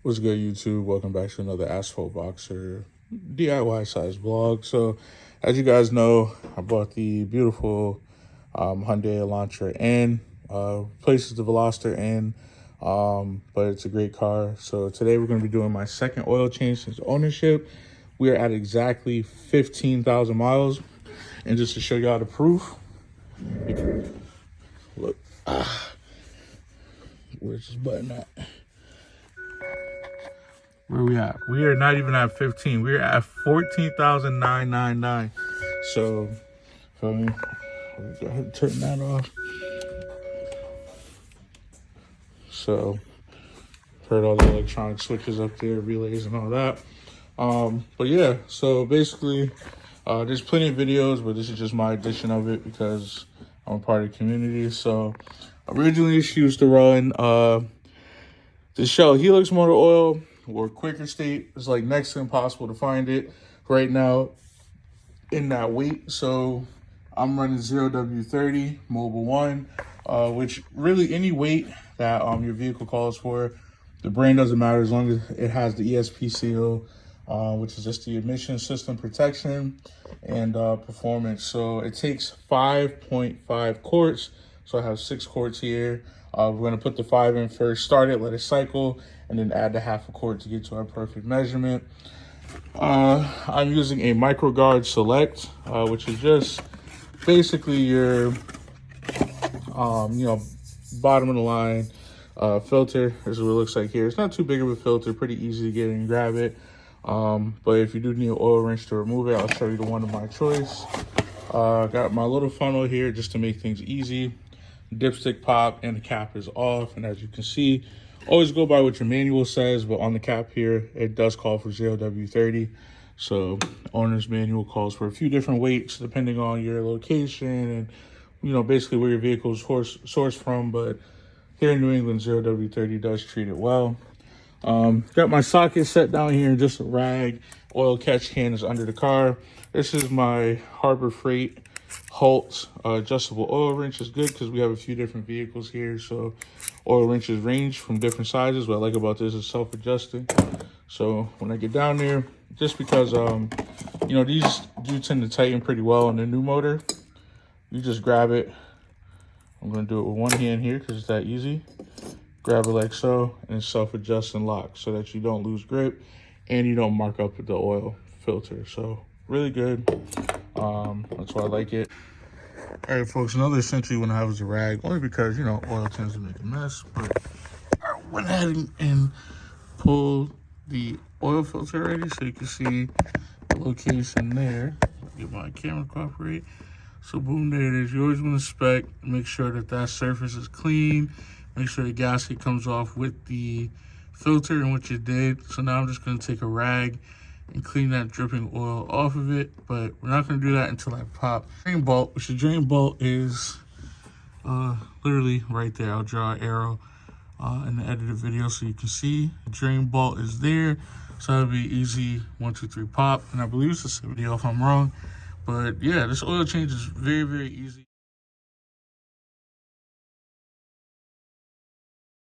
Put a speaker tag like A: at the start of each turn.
A: What's good, YouTube? Welcome back to another Asphalt Boxer DIY size vlog. So, as you guys know, I bought the beautiful Hyundai Elantra in. Places the Veloster in, but it's a great car. So today we're going to be doing my second oil change since ownership. We are at exactly 15,000 miles. And just to show y'all the proof, look, where's this button at? Where we at? We are not even at 15. We're at 14,999. So, feel me? Go ahead and turn that off. So, heard all the electronic switches up there, relays and all that. But yeah, so basically, there's plenty of videos, but this is just my edition of it because I'm a part of the community. So, originally she used to run the Shell Helix motor oil, or quicker state. It's like next to impossible to find it right now in that weight. So I'm running 0W30 Mobile 1, which really any weight that your vehicle calls for. The brand doesn't matter as long as it has the ESP seal, which is just the emission system protection and performance. So it takes 5.5 quarts. So I have 6 quarts here. We're going to put the 5 in first, start it, let it cycle, and then add the half a quart to get to our perfect measurement. I'm using a MicroGuard Select, which is just basically your, bottom of the line filter. This is what it looks like here. It's not too big of a filter, pretty easy to get in and grab it. But if you do need an oil wrench to remove it, I'll show you the one of my choice. Got my little funnel here just to make things easy. Dipstick pop and the cap is off, and as you can see, always go by what your manual says, but on the cap here it does call for 0W30. So owner's manual calls for a few different weights depending on your location and basically where your vehicle is sourced from, but here in New England 0W30 does treat it well. Got my socket set down here and just a rag. Oil catch can is under the car. This is my Harbor Freight Halt adjustable oil wrench. Is good because we have a few different vehicles here, so oil wrenches range from different sizes. What I like about this is self-adjusting. So when I get down there, just because these do tend to tighten pretty well on the new motor, you just grab it. I'm gonna do it with one hand here because it's that easy. Grab it like so and self-adjust and lock so that you don't lose grip and you don't mark up the oil filter. So really good. That's why I like it. All right, folks, another essential you want to have is a rag, only because oil tends to make a mess. But I went ahead and pulled the oil filter already, so you can see the location there. Get my camera cooperate. So boom, there it is. You always want to inspect, make sure that surface is clean, make sure the gasket comes off with the filter and what you did. So now I'm just going to take a rag and clean that dripping oil off of it, but we're not going to do that until I pop drain bolt, which the drain bolt is literally right there. I'll draw an arrow in the edited video so you can see the drain bolt is there. So that'll be easy 1, 2, 3 pop, and I believe it's a video if I'm wrong, but yeah, this oil change is very, very easy.